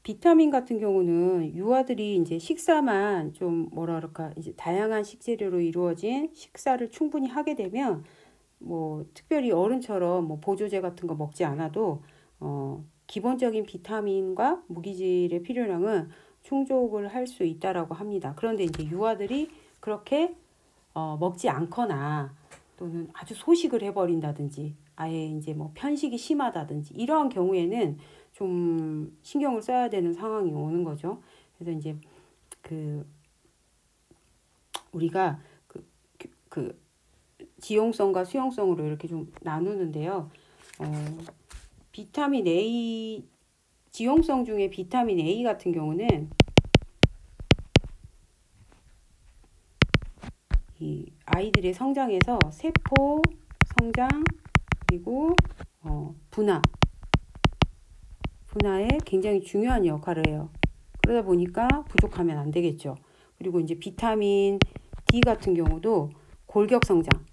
비타민 같은 경우는 유아들이 이제 식사만 좀 뭐라 그럴까 이제 다양한 식재료로 이루어진 식사를 충분히 하게 되면 뭐 특별히 어른처럼 뭐 보조제 같은 거 먹지 않아도 기본적인 비타민과 무기질의 필요량은 충족을 할 수 있다라고 합니다. 그런데 이제 유아들이 그렇게 먹지 않거나 또는 아주 소식을 해버린다든지 아예 이제 뭐 편식이 심하다든지 이러한 경우에는 좀 신경을 써야 되는 상황이 오는 거죠. 그래서 이제 그 우리가 그 지용성과 수용성으로 이렇게 좀 나누는데요. 비타민 A, 지용성 중에 비타민 A 같은 경우는 이 아이들의 성장에서 세포 성장 그리고 분화에 굉장히 중요한 역할을 해요. 그러다 보니까 부족하면 안 되겠죠. 그리고 이제 비타민 D 같은 경우도 골격 성장.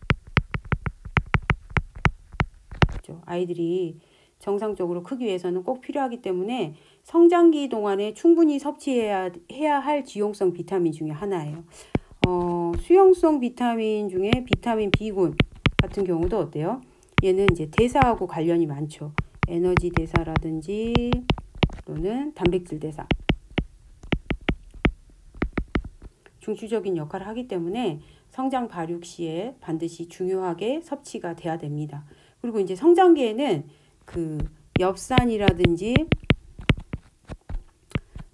그렇죠? 아이들이 정상적으로 크기 위해서는 꼭 필요하기 때문에 성장기 동안에 충분히 섭취해야 할 지용성 비타민 중에 하나예요. 수용성 비타민 중에 비타민 B군 같은 경우도 어때요? 얘는 이제 대사하고 관련이 많죠. 에너지 대사라든지 또는 단백질 대사. 중추적인 역할을 하기 때문에 성장 발육 시에 반드시 중요하게 섭취가 돼야 됩니다. 그리고 이제 성장기에는 그 엽산이라든지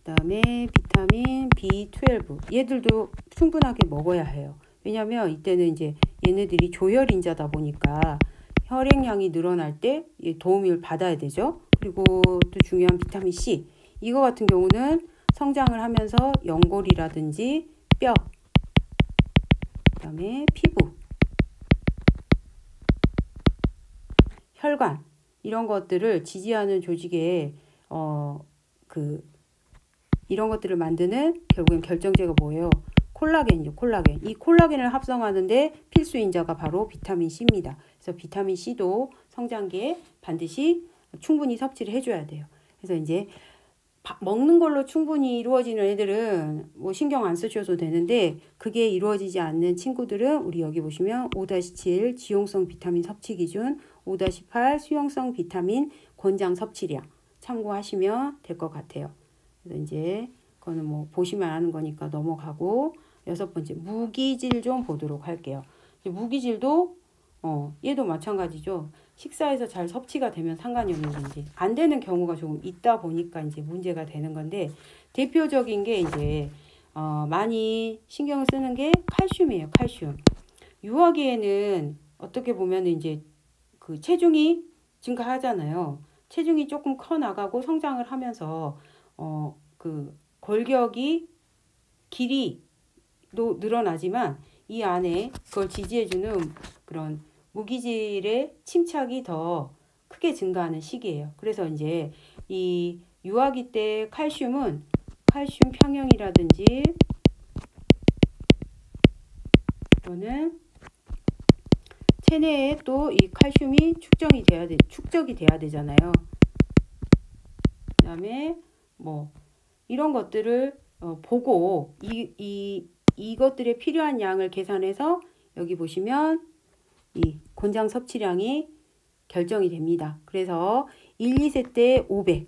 그다음에 비타민 B12 얘들도 충분하게 먹어야 해요. 왜냐하면 이때는 이제 얘네들이 조혈인자다 보니까 혈액량이 늘어날 때 도움을 받아야 되죠. 그리고 또 중요한 비타민 C 이거 같은 경우는 성장을 하면서 연골이라든지 뼈 그다음에 피부 혈관 이런 것들을 지지하는 조직에 이런 것들을 만드는 결국엔 결정체가 뭐예요? 콜라겐이죠. 콜라겐. 이 콜라겐을 합성하는데 필수 인자가 바로 비타민 C입니다. 그래서 비타민 C도 성장기에 반드시 충분히 섭취를 해줘야 돼요. 그래서 이제 먹는 걸로 충분히 이루어지는 애들은 뭐 신경 안 쓰셔도 되는데 그게 이루어지지 않는 친구들은 우리 여기 보시면 5-7 지용성 비타민 섭취 기준 5-8 수용성 비타민 권장 섭취량 참고하시면 될 것 같아요. 그래서 이제 그거는 뭐 보시면 아는 거니까 넘어가고 6번째 무기질 좀 보도록 할게요. 무기질도 얘도 마찬가지죠. 식사에서 잘 섭취가 되면 상관이 없는 건지 안 되는 경우가 조금 있다 보니까 이제 문제가 되는 건데 대표적인 게 이제 많이 신경을 쓰는 게 칼슘이에요. 칼슘. 유아기에는 어떻게 보면 이제 그 체중이 증가하잖아요. 체중이 조금 커 나가고 성장을 하면서 그 골격이 길이도 늘어나지만 이 안에 그걸 지지해주는 그런 무기질의 침착이 더 크게 증가하는 시기예요. 그래서 이제 이 유아기 때 칼슘은 칼슘 평형이라든지 또는 체내에 또 이 칼슘이 축적이 돼야 되잖아요. 그다음에 뭐 이런 것들을 보고 이것들의 필요한 양을 계산해서 여기 보시면 이 권장 섭취량이 결정이 됩니다. 그래서 1, 2세 때 500,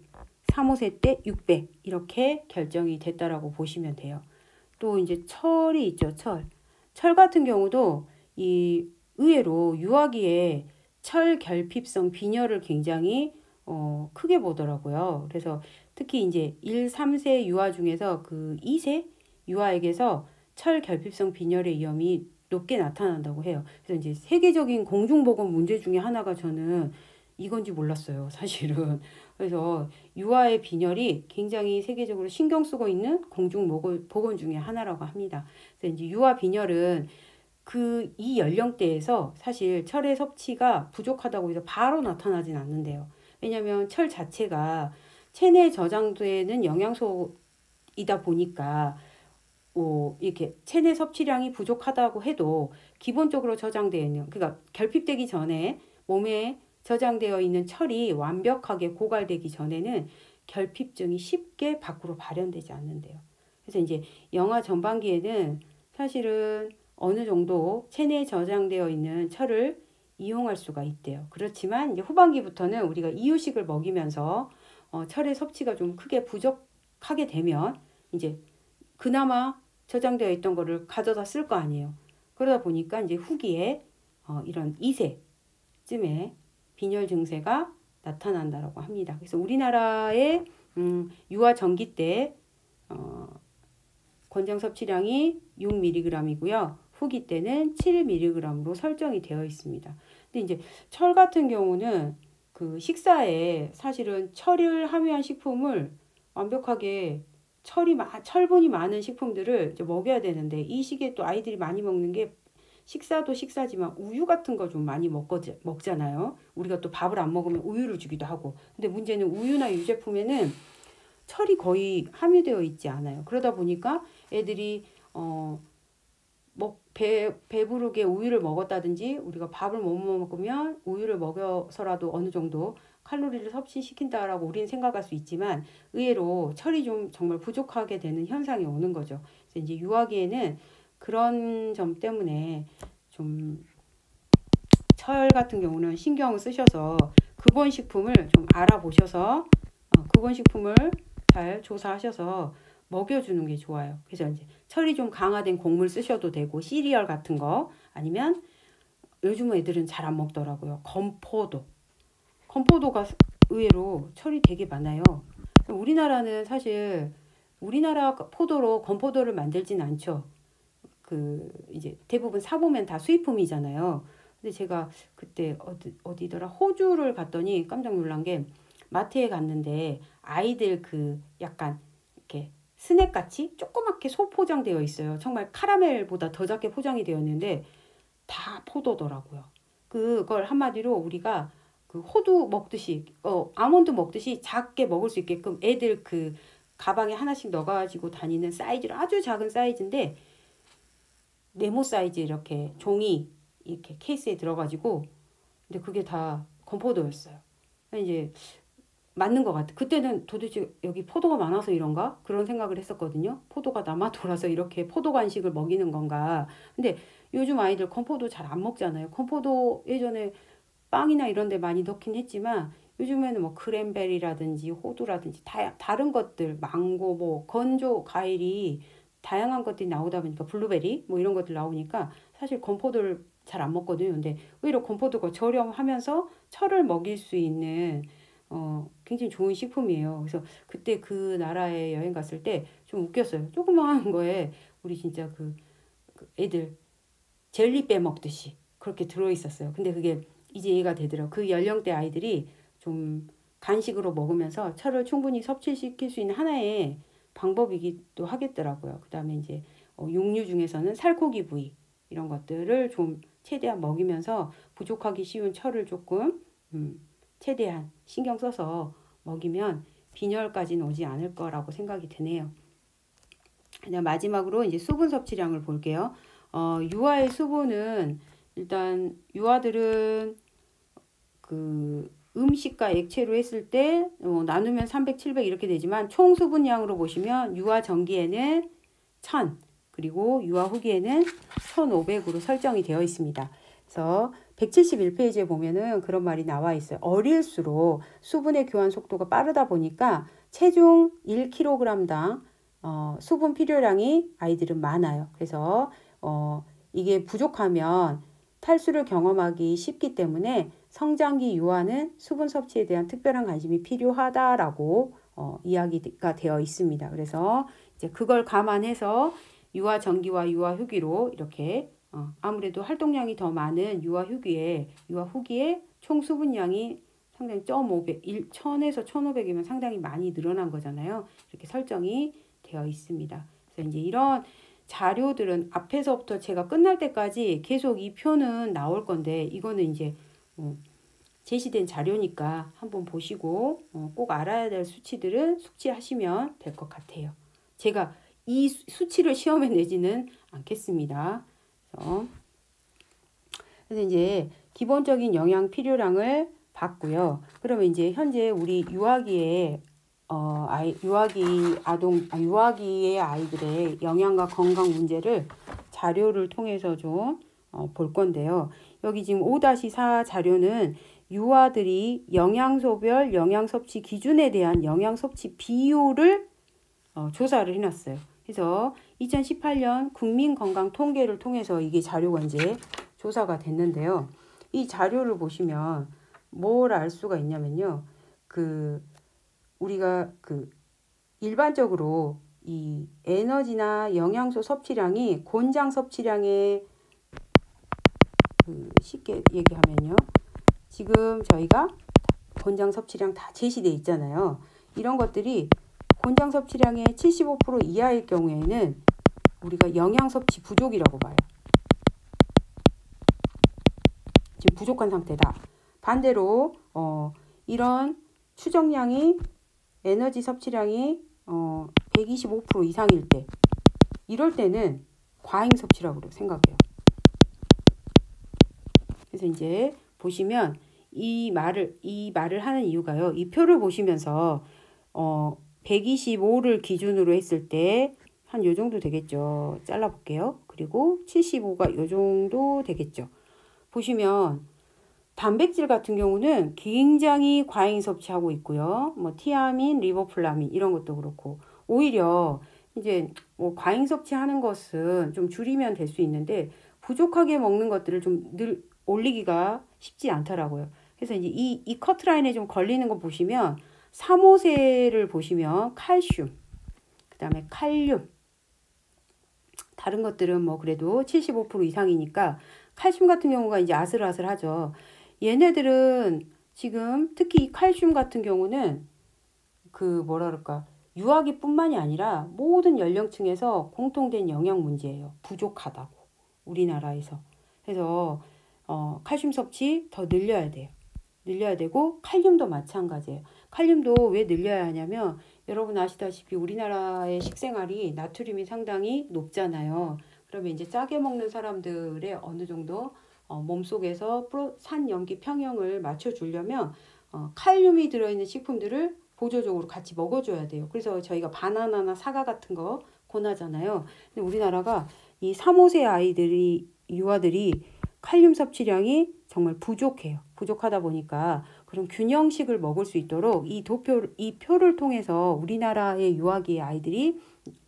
3, 5세 때 600 이렇게 결정이 됐다라고 보시면 돼요. 또 이제 철이 있죠. 철 같은 경우도 이 의외로 유아기에 철 결핍성 빈혈을 굉장히 크게 보더라고요. 그래서 특히 이제 1, 3세 유아 중에서 그 2세 유아에게서 철 결핍성 빈혈의 위험이 높게 나타난다고 해요. 그래서 이제 세계적인 공중보건 문제 중에 하나가 저는 이건지 몰랐어요, 사실은. 그래서 유아의 빈혈이 굉장히 세계적으로 신경 쓰고 있는 공중보건 중에 하나라고 합니다. 그래서 이제 유아 빈혈은 이 연령대에서 사실 철의 섭취가 부족하다고 해서 바로 나타나진 않는데요. 왜냐하면 철 자체가 체내에 저장되는 영양소이다 보니까 이렇게 체내 섭취량이 부족하다고 해도 기본적으로 저장되어 있는 그러니까 결핍되기 전에 몸에 저장되어 있는 철이 완벽하게 고갈되기 전에는 결핍증이 쉽게 밖으로 발현되지 않는데요. 그래서 이제 영아 전반기에는 사실은 어느 정도 체내에 저장되어 있는 철을 이용할 수가 있대요. 그렇지만 이제 후반기부터는 우리가 이유식을 먹이면서 철의 섭취가 좀 크게 부족하게 되면 이제 그나마 저장되어 있던 거를 가져다 쓸 거 아니에요. 그러다 보니까 이제 후기에 이런 2세쯤에 빈혈 증세가 나타난다라고 합니다. 그래서 우리나라의 유아 전기 때 권장 섭취량이 6mg이고요. 후기 때는 7mg로 설정이 되어 있습니다. 근데 이제 철 같은 경우는 그 식사에 사실은 철을 함유한 식품을 완벽하게 철분이 많은 식품들을 이제 먹여야 되는데 이 시기에 또 아이들이 많이 먹는 게 식사도 식사지만 우유 같은 거 좀 많이 먹잖아요. 우리가 또 밥을 안 먹으면 우유를 주기도 하고. 근데 문제는 우유나 유제품에는 철이 거의 함유되어 있지 않아요. 그러다 보니까 애들이 배부르게 우유를 먹었다든지 우리가 밥을 못 먹으면 우유를 먹여서라도 어느 정도 칼로리를 섭취시킨다라고 우리는 생각할 수 있지만 의외로 철이 좀 정말 부족하게 되는 현상이 오는 거죠. 그래서 이제 유아기에는 그런 점 때문에 좀 철 같은 경우는 신경을 쓰셔서 근본식품을 좀 알아보셔서 근본식품을 잘 조사하셔서 먹여주는 게 좋아요. 그래서 이제 철이 좀 강화된 곡물 쓰셔도 되고 시리얼 같은 거 아니면 요즘 애들은 잘 안 먹더라고요. 건포도가 의외로 철이 되게 많아요. 우리나라는 사실 우리나라 포도로 건포도를 만들진 않죠. 그 이제 대부분 사보면 다 수입품이잖아요. 근데 제가 그때 어디더라 호주를 갔더니 깜짝 놀란 게 마트에 갔는데 아이들 그 약간 이렇게 스낵같이 조그맣게 소포장되어 있어요. 정말 카라멜보다 더 작게 포장이 되어 있는데 다 포도더라고요. 그걸 한마디로 우리가 그 호두 먹듯이 아몬드 먹듯이 작게 먹을 수 있게끔 애들 그 가방에 하나씩 넣어가지고 다니는 사이즈로 아주 작은 사이즈인데 네모 사이즈 이렇게 종이 이렇게 케이스에 들어가지고 근데 그게 다 건포도였어요. 이제 맞는 것 같아. 그때는 도대체 여기 포도가 많아서 이런가? 그런 생각을 했었거든요. 포도가 남아 돌아서 이렇게 포도 간식을 먹이는 건가? 근데 요즘 아이들 건포도 잘 안 먹잖아요. 건포도 예전에 빵이나 이런 데 많이 넣긴 했지만 요즘에는 뭐 크랜베리라든지 호두라든지 다른 것들 망고 뭐 건조 과일이 다양한 것들이 나오다 보니까 블루베리 뭐 이런 것들 나오니까 사실 건포도를 잘 안 먹거든요. 근데 오히려 건포도가 저렴하면서 철을 먹일 수 있는 굉장히 좋은 식품이에요. 그래서 그때 그 나라에 여행 갔을 때 좀 웃겼어요. 조그마한 거에 우리 진짜 그 애들 젤리 빼먹듯이 그렇게 들어있었어요. 근데 그게 이제 이해가 되더라고요. 그 연령대 아이들이 좀 간식으로 먹으면서 철을 충분히 섭취시킬 수 있는 하나의 방법이기도 하겠더라고요. 그 다음에 이제 육류 중에서는 살코기 부위 이런 것들을 좀 최대한 먹이면서 부족하기 쉬운 철을 조금 최대한 신경 써서 먹이면 빈혈까지는 오지 않을 거라고 생각이 드네요. 그냥 마지막으로 이제 수분 섭취량을 볼게요. 유아의 수분은 일단 유아들은 그 음식과 액체로 했을 때 나누면 300, 700 이렇게 되지만 총 수분량으로 보시면 유아 전기에는 1000 그리고 유아 후기에는 1500으로 설정이 되어 있습니다. 그래서 171페이지에 보면은 그런 말이 나와 있어요. 어릴수록 수분의 교환 속도가 빠르다 보니까 체중 1kg당 수분 필요량이 아이들은 많아요. 그래서 이게 부족하면 탈수를 경험하기 쉽기 때문에 성장기 유아는 수분 섭취에 대한 특별한 관심이 필요하다라고 이야기가 되어 있습니다. 그래서 이제 그걸 감안해서 유아 전기와 유아 후기로 이렇게 아무래도 활동량이 더 많은 유아 후기에 총 수분량이 상당히 1000에서 1500이면 상당히 많이 늘어난 거잖아요. 이렇게 설정이 되어 있습니다. 그래서 이제 이런 자료들은 앞에서부터 제가 끝날 때까지 계속 이 표는 나올 건데 이거는 이제 제시된 자료니까 한번 보시고 꼭 알아야 될 수치들은 숙지하시면 될 것 같아요. 제가 이 수치를 시험에 내지는 않겠습니다. 그래서 이제 기본적인 영양 필요량을 봤고요. 그러면 이제 현재 우리 유아기에 유아기의 아이들의 영양과 건강 문제를 자료를 통해서 좀 볼 건데요. 여기 지금 5-4 자료는 유아들이 영양소별 영양 섭취 기준에 대한 영양 섭취 비율을 조사를 해놨어요. 그래서 2018년 국민건강 통계를 통해서 이게 자료가 이제 조사가 됐는데요. 이 자료를 보시면 뭘 알 수가 있냐면요. 우리가 일반적으로 이 에너지나 영양소 섭취량이 곤장 섭취량에 쉽게 얘기하면요. 지금 저희가 곤장 섭취량 다 제시되어 있잖아요. 이런 것들이 곤장 섭취량의 75% 이하일 경우에는 우리가 영양 섭취 부족이라고 봐요. 지금 부족한 상태다. 반대로 이런 추정량이 에너지 섭취량이 125% 이상일 때 이럴 때는 과잉 섭취라고 생각해요. 그래서 이제 보시면 이 말을 하는 이유가요. 이 표를 보시면서 125를 기준으로 했을 때 한 요 정도 되겠죠. 잘라 볼게요. 그리고 75가 요 정도 되겠죠. 보시면 단백질 같은 경우는 굉장히 과잉 섭취하고 있고요. 뭐 티아민, 리보플라민 이런 것도 그렇고 오히려 이제 뭐 과잉 섭취하는 것은 좀 줄이면 될 수 있는데 부족하게 먹는 것들을 좀 늘 올리기가 쉽지 않더라고요. 그래서 이제 이 커트라인에 좀 걸리는 거 보시면 3호세를 보시면 칼슘, 그다음에 칼륨, 다른 것들은 뭐 그래도 75% 이상이니까 칼슘 같은 경우가 이제 아슬아슬하죠. 얘네들은 지금 특히 이 칼슘 같은 경우는 유아기뿐만이 아니라 모든 연령층에서 공통된 영양 문제예요. 부족하다고 우리나라에서. 그래서 칼슘 섭취 더 늘려야 돼요. 늘려야 되고 칼륨도 마찬가지예요. 칼륨도 왜 늘려야 하냐면 여러분 아시다시피 우리나라의 식생활이 나트륨이 상당히 높잖아요. 그러면 이제 짜게 먹는 사람들의 어느 정도 몸속에서 산염기 평형을 맞춰주려면 칼륨이 들어있는 식품들을 보조적으로 같이 먹어줘야 돼요. 그래서 저희가 바나나나 사과 같은 거 권하잖아요. 근데 우리나라가 이 3-5세 유아들이 칼륨 섭취량이 정말 부족해요. 부족하다 보니까 그런 균형식을 먹을 수 있도록 이 표를 통해서 우리나라의 유아기의 아이들이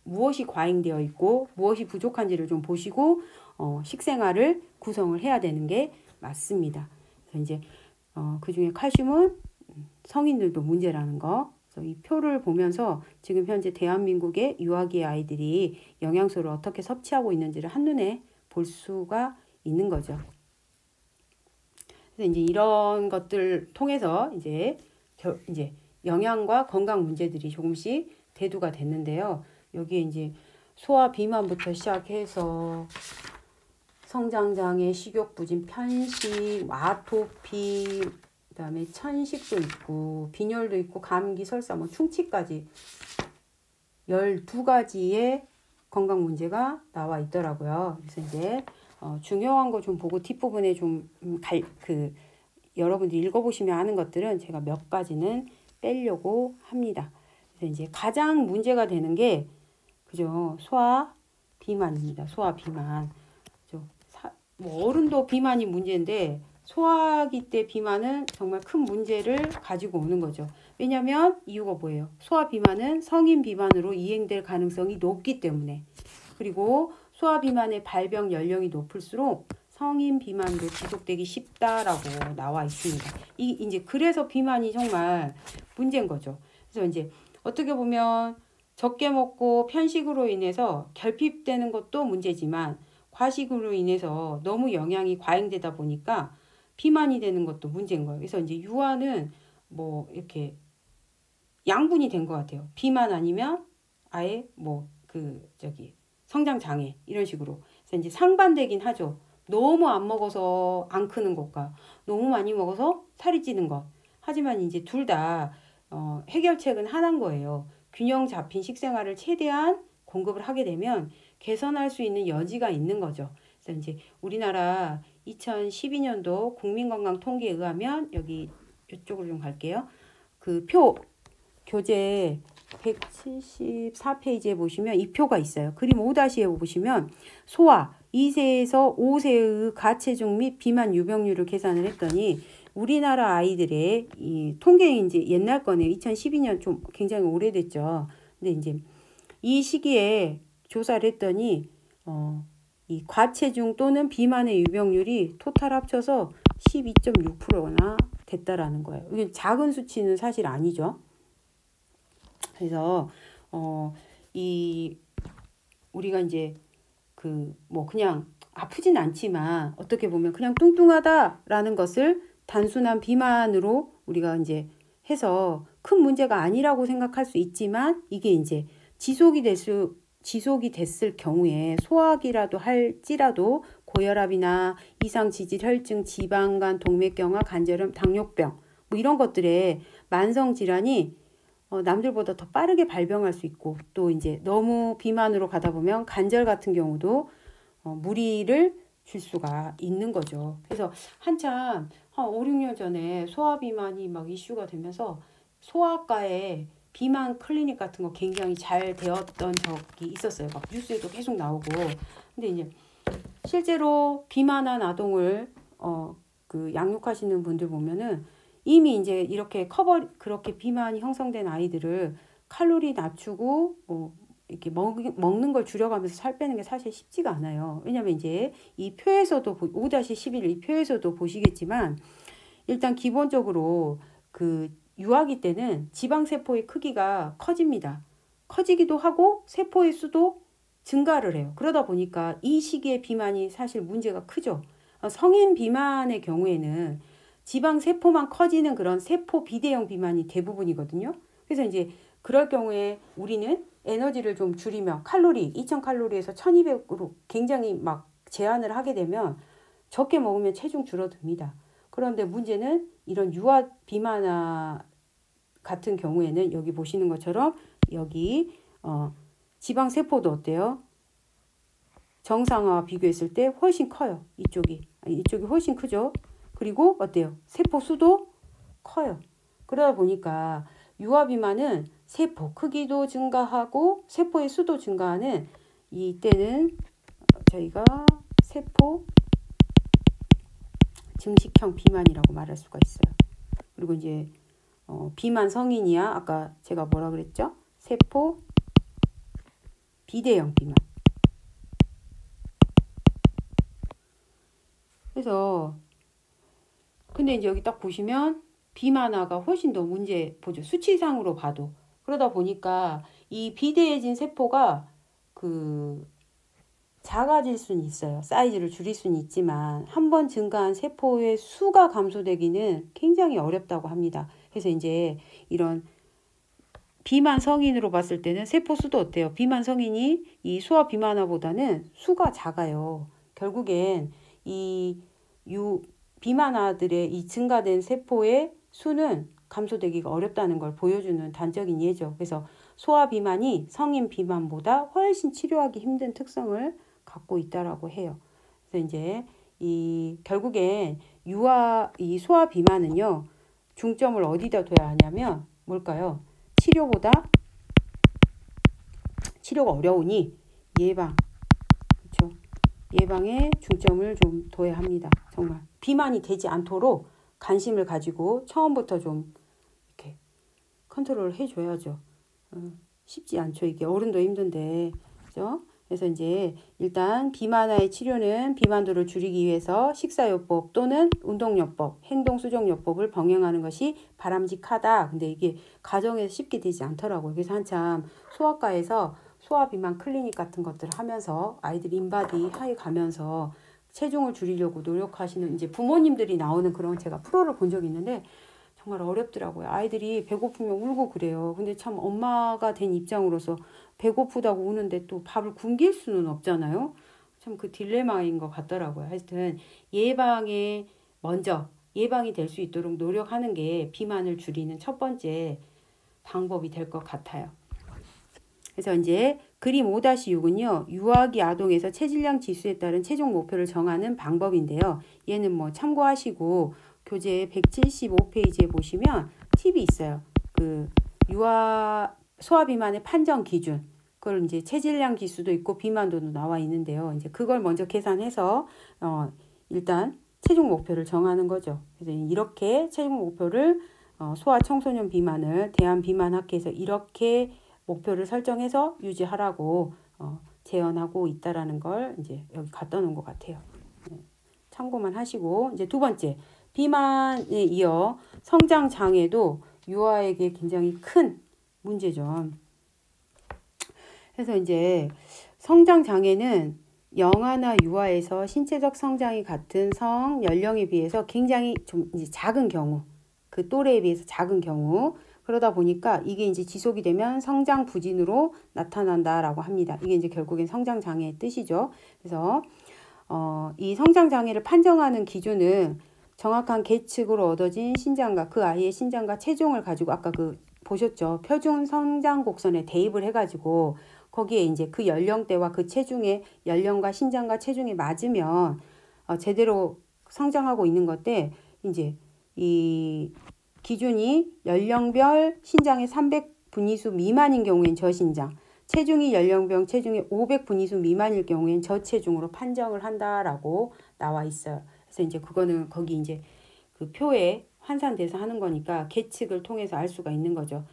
무엇이 과잉되어 있고 무엇이 부족한지를 좀 보시고 식생활을 구성을 해야 되는 게 맞습니다. 그래서 이제 그중에 칼슘은 성인들도 문제라는 거. 그래서 이 표를 보면서 지금 현재 대한민국의 유아기의 아이들이 영양소를 어떻게 섭취하고 있는지를 한눈에 볼 수가 있는 거죠. 그래서 이제 이런 것들 통해서 이제 영양과 건강 문제들이 조금씩 대두가 됐는데요. 여기에 이제 소화 비만부터 시작해서 성장장애, 식욕부진, 편식, 아토피, 그다음에 천식도 있고 빈혈도 있고 감기, 설사, 뭐 충치까지 12가지의 건강 문제가 나와 있더라고요. 그래서 이제 중요한 거 좀 보고 뒷부분에 좀 여러분들이 읽어보시면 아는 것들은 제가 몇 가지는 빼려고 합니다. 그래서 이제 가장 문제가 되는 게 그죠? 소화 비만입니다. 소화 비만. 뭐 어른도 비만이 문제인데 소화기 때 비만은 정말 큰 문제를 가지고 오는 거죠. 왜냐하면 이유가 뭐예요? 소화 비만은 성인 비만으로 이행될 가능성이 높기 때문에. 그리고 소화 비만의 발병 연령이 높을수록 성인 비만도 지속되기 쉽다라고 나와 있습니다. 이제 그래서 비만이 정말 문제인 거죠. 그래서 이제 어떻게 보면 적게 먹고 편식으로 인해서 결핍되는 것도 문제지만 과식으로 인해서 너무 영양이 과잉되다 보니까 비만이 되는 것도 문제인 거예요. 그래서 이제 유아는 뭐 이렇게 양분이 된 것 같아요. 비만 아니면 아예 성장 장애 이런 식으로. 그래서 이제 상반되긴 하죠. 너무 안 먹어서 안 크는 것과 너무 많이 먹어서 살이 찌는 것. 하지만 이제 둘 다 해결책은 하나인 거예요. 균형 잡힌 식생활을 최대한 공급을 하게 되면 개선할 수 있는 여지가 있는 거죠. 그래서 이제 우리나라 2012년도 국민건강 통계에 의하면 여기 이쪽으로 좀 갈게요. 그 표 교재 174페이지에 보시면 이 표가 있어요. 그림 5-에 보시면 소아 2세에서 5세의 가체중 및 비만 유병률을 계산을 했더니 우리나라 아이들의 이 통계 이제 옛날 거네요. 2012년 좀 굉장히 오래됐죠. 근데 이제 이 시기에 조사를 했더니 이 과체중 또는 비만의 유병률이 토탈 합쳐서 12.6%나 됐다라는 거예요. 이게 작은 수치는 사실 아니죠. 그래서 이 우리가 이제 그 뭐 그냥 아프진 않지만 어떻게 보면 그냥 뚱뚱하다라는 것을 단순한 비만으로 우리가 이제 해서 큰 문제가 아니라고 생각할 수 있지만 이게 이제 지속이 됐을 경우에 소화기라도 할지라도 고혈압이나 이상지질 혈증, 지방간, 동맥경화, 관절염, 당뇨병 뭐 이런 것들의 만성 질환이 남들보다 더 빠르게 발병할 수 있고 또 이제 너무 비만으로 가다 보면 관절 같은 경우도 무리를 줄 수가 있는 거죠. 그래서 한참 한 5, 6년 전에 소아비만이 막 이슈가 되면서 소아과에 비만 클리닉 같은 거 굉장히 잘 되었던 적이 있었어요. 막 뉴스에도 계속 나오고. 근데 이제 실제로 비만한 아동을 그 양육하시는 분들 보면은 이미 이제 이렇게 그렇게 비만이 형성된 아이들을 칼로리 낮추고 이렇게 먹는 걸 줄여가면서 살 빼는 게 사실 쉽지가 않아요. 왜냐면 이제 이 표에서도 5-11 이 표에서도 보시겠지만 일단 기본적으로 그 유아기 때는 지방세포의 크기가 커집니다. 커지기도 하고 세포의 수도 증가를 해요. 그러다 보니까 이 시기에 비만이 사실 문제가 크죠. 성인 비만의 경우에는 지방세포만 커지는 그런 세포 비대형 비만이 대부분이거든요. 그래서 이제 그럴 경우에 우리는 에너지를 좀 줄이며 칼로리 2000칼로리에서 1200으로 굉장히 막 제한을 하게 되면 적게 먹으면 체중 줄어듭니다. 그런데 문제는 이런 유아 비만아 같은 경우에는 여기 보시는 것처럼 여기 지방세포도 어때요? 정상화와 비교했을 때 훨씬 커요. 이쪽이 훨씬 크죠. 그리고 어때요? 세포 수도 커요. 그러다 보니까 유아 비만은 세포 크기도 증가하고 세포의 수도 증가하는 이때는 저희가 세포 증식형 비만이라고 말할 수가 있어요. 그리고 이제 비만 성인이야 아까 제가 뭐라 그랬죠? 세포 비대형 비만. 그래서 근데 이제 여기 딱 보시면 비만화가 훨씬 더 문제 보죠. 수치상으로 봐도. 그러다 보니까 이 비대해진 세포가 그 작아질 수는 있어요. 사이즈를 줄일 수는 있지만 한번 증가한 세포의 수가 감소되기는 굉장히 어렵다고 합니다. 그래서 이제 이런 비만 성인으로 봤을 때는 세포 수도 어때요? 비만 성인이 이 소아 비만화보다는 수가 작아요. 결국엔 이 비만아들의 이 증가된 세포의 수는 감소되기가 어렵다는 걸 보여주는 단적인 예죠. 그래서 소아 비만이 성인 비만보다 훨씬 치료하기 힘든 특성을 갖고 있다라고 해요. 그래서 이제 이 결국엔 이 소아 비만은요 중점을 어디다 둬야 하냐면 뭘까요? 치료가 어려우니 예방, 그렇죠? 예방에 중점을 좀 둬야 합니다. 정말 비만이 되지 않도록 관심을 가지고 처음부터 좀 이렇게 컨트롤을 해줘야죠. 쉽지 않죠. 이게 어른도 힘든데, 그죠? 그래서 이제 일단 비만화의 치료는 비만도를 줄이기 위해서 식사요법 또는 운동요법, 행동수정요법을 병행하는 것이 바람직하다. 근데 이게 가정에서 쉽게 되지 않더라고요. 그래서 한참 소아과에서 소아비만 클리닉 같은 것들을 하면서 아이들 인바디 하에 가면서 체중을 줄이려고 노력하시는 이제 부모님들이 나오는 그런 제가 프로를 본 적이 있는데 정말 어렵더라고요. 아이들이 배고프면 울고 그래요. 근데 참 엄마가 된 입장으로서 배고프다고 우는데 또 밥을 굶길 수는 없잖아요. 참 그 딜레마인 것 같더라고요. 하여튼 예방이 될 수 있도록 노력하는 게 비만을 줄이는 첫 번째 방법이 될 것 같아요. 그래서 이제 그림 5-6은요. 유아기 아동에서 체질량 지수에 따른 체중 목표를 정하는 방법인데요. 얘는 뭐 참고하시고 교재 175페이지에 보시면 팁이 있어요. 그 유아 소아 비만의 판정 기준, 그걸 이제 체질량 지수도 있고 비만도도 나와 있는데요. 이제 그걸 먼저 계산해서 일단 체중 목표를 정하는 거죠. 그래서 이렇게 체중 목표를 소아 청소년 비만을 대한비만학회에서 이렇게 목표를 설정해서 유지하라고 제언하고 있다라는 걸 이제 여기 갖다 놓은 것 같아요. 참고만 하시고, 이제 두 번째, 비만에 이어 성장 장애도 유아에게 굉장히 큰 문제죠. 그래서 이제 성장 장애는 영아나 유아에서 신체적 성장이 같은 성 연령에 비해서 굉장히 좀 이제 작은 경우, 그 또래에 비해서 작은 경우, 그러다 보니까 이게 이제 지속이 되면 성장 부진으로 나타난다라고 합니다. 이게 이제 결국엔 성장 장애의 뜻이죠. 그래서 이 성장 장애를 판정하는 기준은 정확한 계측으로 얻어진 신장과 그 아이의 신장과 체중을 가지고 아까 그 보셨죠? 표준 성장 곡선에 대입을 해가지고 거기에 이제 그 연령대와 그 체중의 연령과 신장과 체중이 맞으면 제대로 성장하고 있는 건데, 이제 이 기준이 연령별 신장의 300분위수 미만인 경우엔 저신장, 체중이 연령별 체중의 500분위수 미만일 경우엔 저체중으로 판정을 한다라고 나와 있어요. 그래서 이제 그거는 거기 이제 그 표에 환산돼서 하는 거니까 계측을 통해서 알 수가 있는 거죠.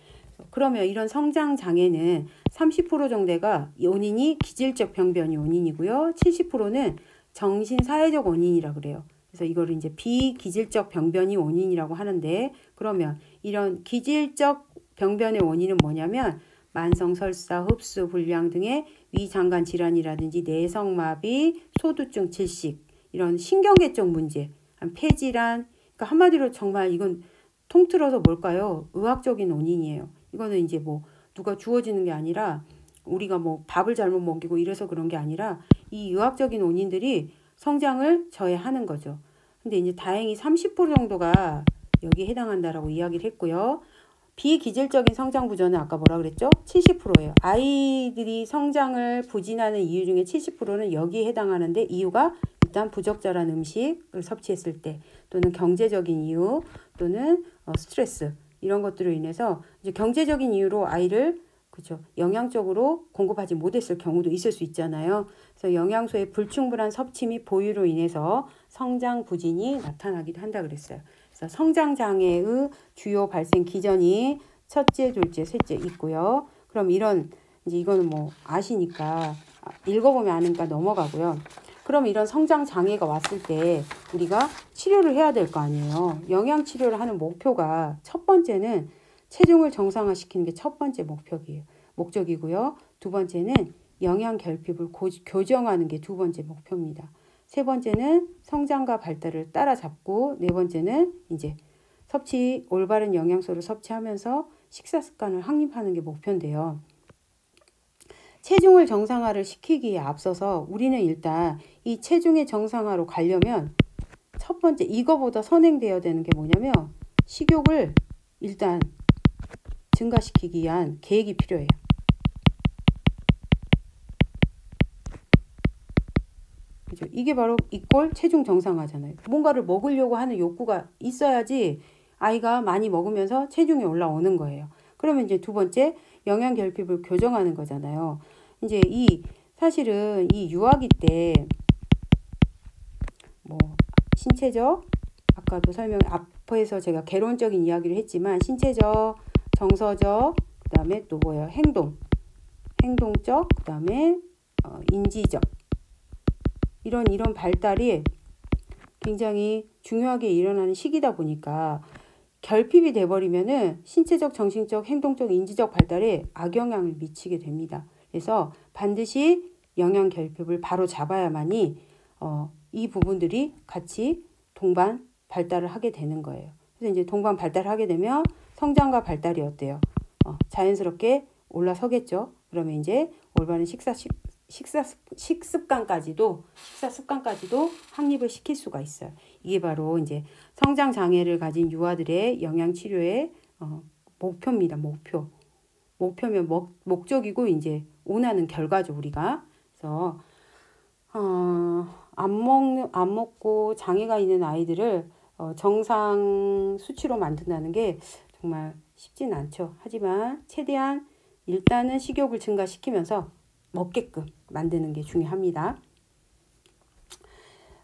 그러면 이런 성장 장애는 30% 정도가 원인이 기질적 병변이 원인이고요. 70%는 정신 사회적 원인이라 그래요. 그래서 이거를 이제 비기질적 병변이 원인이라고 하는데, 그러면 이런 기질적 병변의 원인은 뭐냐면 만성 설사, 흡수 불량 등의 위장관 질환이라든지 내성마비, 소두증, 질식, 이런 신경계적 문제, 폐질환, 그러니까 한마디로 정말 이건 통틀어서 뭘까요? 의학적인 원인이에요. 이거는 이제 뭐 누가 주어지는 게 아니라 우리가 뭐 밥을 잘못 먹이고 이래서 그런 게 아니라 이 의학적인 원인들이 성장을 저해하는 거죠. 근데 이제 다행히 30% 정도가 여기에 해당한다라고 이야기를 했고요. 비기질적인 성장 부전은 아까 뭐라 그랬죠? 70%예요. 아이들이 성장을 부진하는 이유 중에 70%는 여기에 해당하는데, 이유가 일단 부적절한 음식을 섭취했을 때, 또는 경제적인 이유, 또는 스트레스, 이런 것들로 인해서 이제 경제적인 이유로 아이를 그렇죠, 영양적으로 공급하지 못했을 경우도 있을 수 있잖아요. 그래서 영양소의 불충분한 섭취 및 보유로 인해서 성장 부진이 나타나기도 한다 그랬어요. 그래서 성장 장애의 주요 발생 기전이 첫째, 둘째, 셋째 있고요. 그럼 이런 이제 이거는 뭐 아시니까 읽어보면 아니까 넘어가고요. 그럼 이런 성장 장애가 왔을 때 우리가 치료를 해야 될 거 아니에요. 영양 치료를 하는 목표가 첫 번째는 체중을 정상화시키는 게 첫 번째 목적이고요. 두 번째는 영양 결핍을 교정하는 게 두 번째 목표입니다. 세 번째는 성장과 발달을 따라잡고, 네 번째는 이제 올바른 영양소를 섭취하면서 식사 습관을 확립하는 게 목표인데요. 체중을 정상화를 시키기에 앞서서 우리는 일단 이 체중의 정상화로 가려면 첫 번째 이거보다 선행되어야 되는 게 뭐냐면 식욕을 일단 증가시키기 위한 계획이 필요해요. 그죠? 이게 바로 이꼴 체중 정상화잖아요. 뭔가를 먹으려고 하는 욕구가 있어야지 아이가 많이 먹으면서 체중이 올라오는 거예요. 그러면 이제 두 번째 영양 결핍을 교정하는 거잖아요. 이제 사실은 이 유아기 때 뭐 신체적, 아까도 앞에서 제가 개론적인 이야기를 했지만 신체적, 정서적, 그 다음에 또 뭐예요? 행동적, 그 다음에 인지적, 이런 발달이 굉장히 중요하게 일어나는 시기다 보니까 결핍이 돼버리면은 신체적, 정신적, 행동적, 인지적 발달에 악영향을 미치게 됩니다. 그래서 반드시 영양 결핍을 바로 잡아야만이 이 부분들이 같이 동반 발달을 하게 되는 거예요. 그래서 이제 동반 발달을 하게 되면 성장과 발달이 어때요? 자연스럽게 올라서겠죠. 그러면 이제 올바른 식습관까지도 확립을 시킬 수가 있어요. 이게 바로 이제 성장 장애를 가진 유아들의 영양 치료의 목표입니다. 목표면 목적이고 이제 원하는 결과죠, 우리가. 그래서 안 먹고 장애가 있는 아이들을 정상 수치로 만든다는 게 정말 쉽진 않죠. 하지만 최대한 일단은 식욕을 증가시키면서 먹게끔 만드는 게 중요합니다.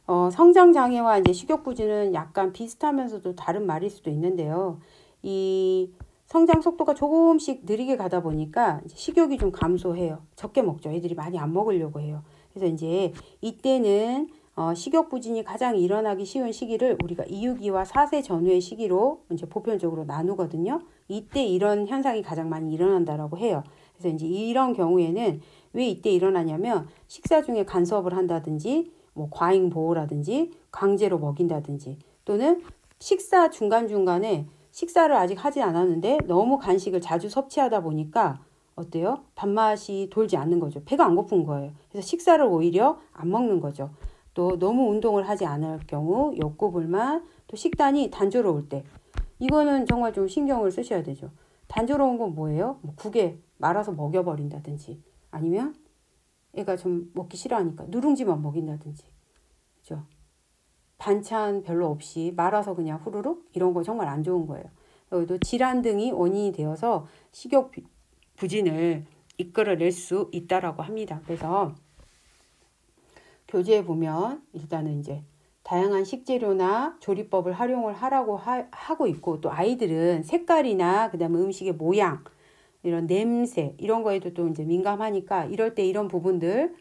성장장애와 이제 식욕부진은 약간 비슷하면서도 다른 말일 수도 있는데요. 이 성장 속도가 조금씩 느리게 가다 보니까 이제 식욕이 좀 감소해요. 적게 먹죠. 애들이 많이 안 먹으려고 해요. 그래서 이제 이때는 식욕부진이 가장 일어나기 쉬운 시기를 우리가 이유기와 4세 전후의 시기로 이제 보편적으로 나누거든요. 이때 이런 현상이 가장 많이 일어난다라고 해요. 그래서 이제 이런 경우에는 왜 이때 일어나냐면 식사 중에 간섭을 한다든지 뭐 과잉 보호라든지 강제로 먹인다든지 또는 식사 중간중간에 식사를 아직 하지 않았는데 너무 간식을 자주 섭취하다 보니까 어때요? 밥맛이 돌지 않는 거죠. 배가 안 고픈 거예요. 그래서 식사를 오히려 안 먹는 거죠. 또 너무 운동을 하지 않을 경우 욕구불만, 또 식단이 단조로울 때 이거는 정말 좀 신경을 쓰셔야 되죠. 단조로운 건 뭐예요? 뭐 국에 말아서 먹여버린다든지 아니면 애가 좀 먹기 싫어하니까 누룽지만 먹인다든지, 그죠? 반찬 별로 없이 말아서 그냥 후루룩 이런 거 정말 안 좋은 거예요. 또 질환 등이 원인이 되어서 식욕 부진을 이끌어낼 수 있다라고 합니다. 그래서 교재에 보면 일단은 이제 다양한 식재료나 조리법을 활용을 하라고 하고 있고, 또 아이들은 색깔이나 그다음에 음식의 모양, 이런 냄새 이런 거에도 또 이제 민감하니까 이럴 때 이런 부분들을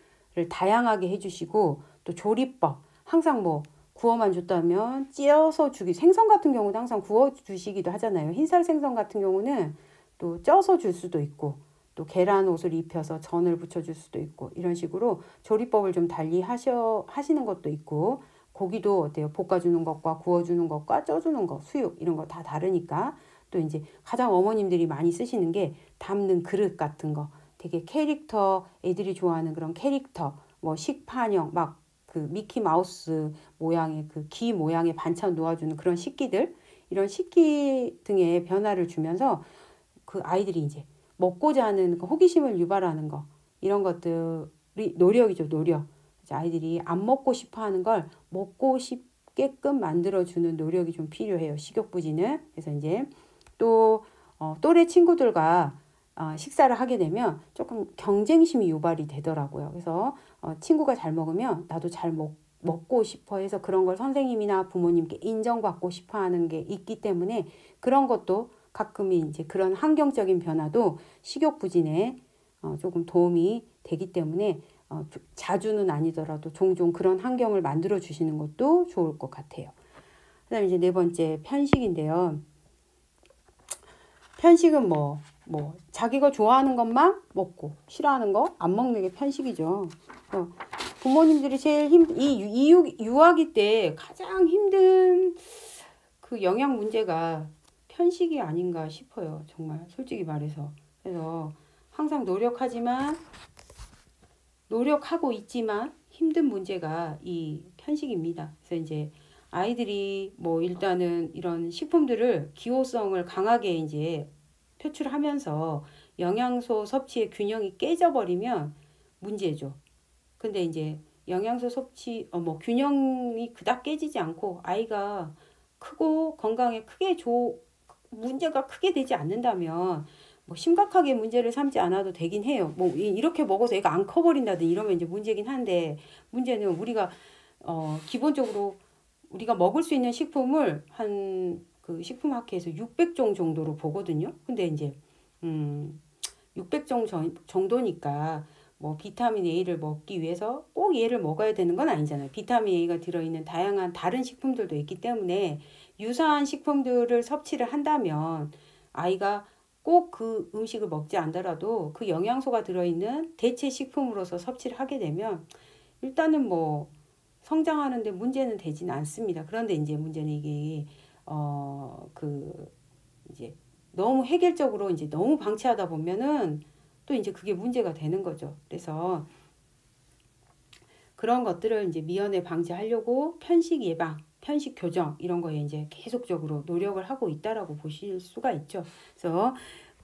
다양하게 해주시고, 또 조리법 항상 뭐 구워만 줬다면 찌어서 주기, 생선 같은 경우도 항상 구워 주시기도 하잖아요. 흰살 생선 같은 경우는 또 쪄서 줄 수도 있고, 또 계란 옷을 입혀서 전을 붙여줄 수도 있고, 이런 식으로 조리법을 좀 달리 하시는 것도 있고, 고기도 어때요? 볶아주는 것과 구워주는 것과 쪄주는 것, 수육 이런 거 다 다르니까. 또 이제 가장 어머님들이 많이 쓰시는 게 담는 그릇 같은 거, 되게 캐릭터, 애들이 좋아하는 그런 캐릭터, 뭐 식판형, 막 그 미키 마우스 모양의 그 기 모양의 반찬 놓아주는 그런 식기들, 이런 식기 등의 변화를 주면서 그 아이들이 이제 먹고자 하는 그 호기심을 유발하는 거, 이런 것들이 노력이죠, 노력. 아이들이 안 먹고 싶어 하는 걸 먹고 싶게끔 만들어주는 노력이 좀 필요해요, 식욕부진은. 그래서 이제 또 또래 친구들과 식사를 하게 되면 조금 경쟁심이 유발이 되더라고요. 그래서 친구가 잘 먹으면 나도 잘 먹고 싶어 해서 그런 걸 선생님이나 부모님께 인정받고 싶어 하는 게 있기 때문에, 그런 것도 가끔이 이제 그런 환경적인 변화도 식욕부진에 조금 도움이 되기 때문에 자주는 아니더라도 종종 그런 환경을 만들어 주시는 것도 좋을 것 같아요. 그 다음에 이제 네 번째, 편식인데요. 편식은 뭐 자기가 좋아하는 것만 먹고 싫어하는 거 안 먹는 게 편식이죠. 부모님들이 제일 유아기 때 가장 힘든 그 영양 문제가 편식이 아닌가 싶어요. 정말 솔직히 말해서. 그래서 항상 노력하고 있지만 힘든 문제가 이 편식입니다. 그래서 이제 아이들이 뭐 일단은 이런 식품들을 기호성을 강하게 이제 표출하면서 영양소 섭취의 균형이 깨져버리면 문제죠. 근데 이제 영양소 섭취 균형이 그닥 깨지지 않고 아이가 크고 건강에 문제가 크게 되지 않는다면 뭐 심각하게 문제를 삼지 않아도 되긴 해요. 뭐 이렇게 먹어서 애가 안 커버린다든 이러면 이제 문제긴 한데, 문제는 우리가 기본적으로 우리가 먹을 수 있는 식품을 한 그 식품학회에서 600종 정도로 보거든요. 근데 이제 600종 정도니까 뭐 비타민 A를 먹기 위해서 꼭 얘를 먹어야 되는 건 아니잖아요. 비타민 A가 들어있는 다양한 다른 식품들도 있기 때문에 유사한 식품들을 섭취를 한다면 아이가 꼭 그 음식을 먹지 않더라도 그 영양소가 들어있는 대체 식품으로서 섭취를 하게 되면 일단은 뭐 성장하는데 문제는 되지는 않습니다. 그런데 이제 문제는 이게 이제 너무 획일적으로 이제 너무 방치하다 보면은 또 이제 그게 문제가 되는 거죠. 그래서 그런 것들을 이제 미연에 방지하려고 편식 예방, 편식 교정 이런 거에 이제 계속적으로 노력을 하고 있다라고 보실 수가 있죠. 그래서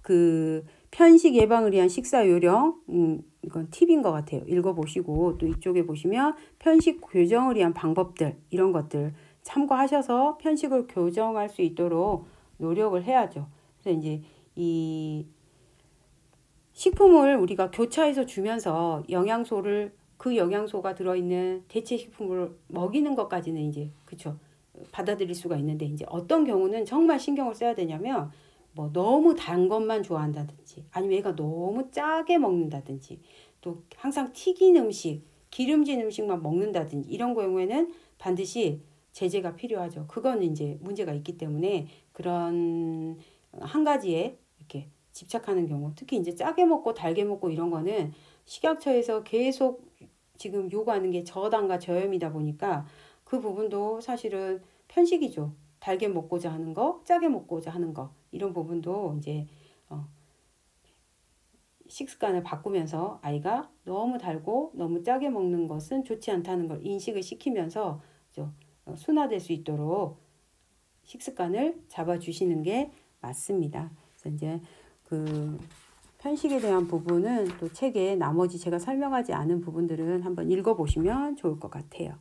그 편식 예방을 위한 식사 요령, 이건 팁인 것 같아요. 읽어보시고 또 이쪽에 보시면 편식 교정을 위한 방법들, 이런 것들 참고하셔서 편식을 교정할 수 있도록 노력을 해야죠. 그래서 이제 이 식품을 우리가 교차해서 주면서 영양소를 그 영양소가 들어있는 대체 식품을 먹이는 것까지는 이제 그쵸 받아들일 수가 있는데 이제 어떤 경우는 정말 신경을 써야 되냐면 뭐 너무 단 것만 좋아한다든지 아니면 얘가 너무 짜게 먹는다든지 또 항상 튀긴 음식 기름진 음식만 먹는다든지 이런 경우에는 반드시 제재가 필요하죠. 그건 이제 문제가 있기 때문에 그런 한 가지에 이렇게 집착하는 경우 특히 이제 짜게 먹고 달게 먹고 이런 거는 식약처에서 계속 지금 요구하는 게 저당과 저염이다 보니까 그 부분도 사실은 편식이죠. 달게 먹고자 하는 거, 짜게 먹고자 하는 거 이런 부분도 이제 식습관을 바꾸면서 아이가 너무 달고 너무 짜게 먹는 것은 좋지 않다는 걸 인식을 시키면서 순화될 수 있도록 식습관을 잡아주시는 게 맞습니다. 그래서 이제 그 편식에 대한 부분은 또 책에 나머지 제가 설명하지 않은 부분들은 한번 읽어보시면 좋을 것 같아요.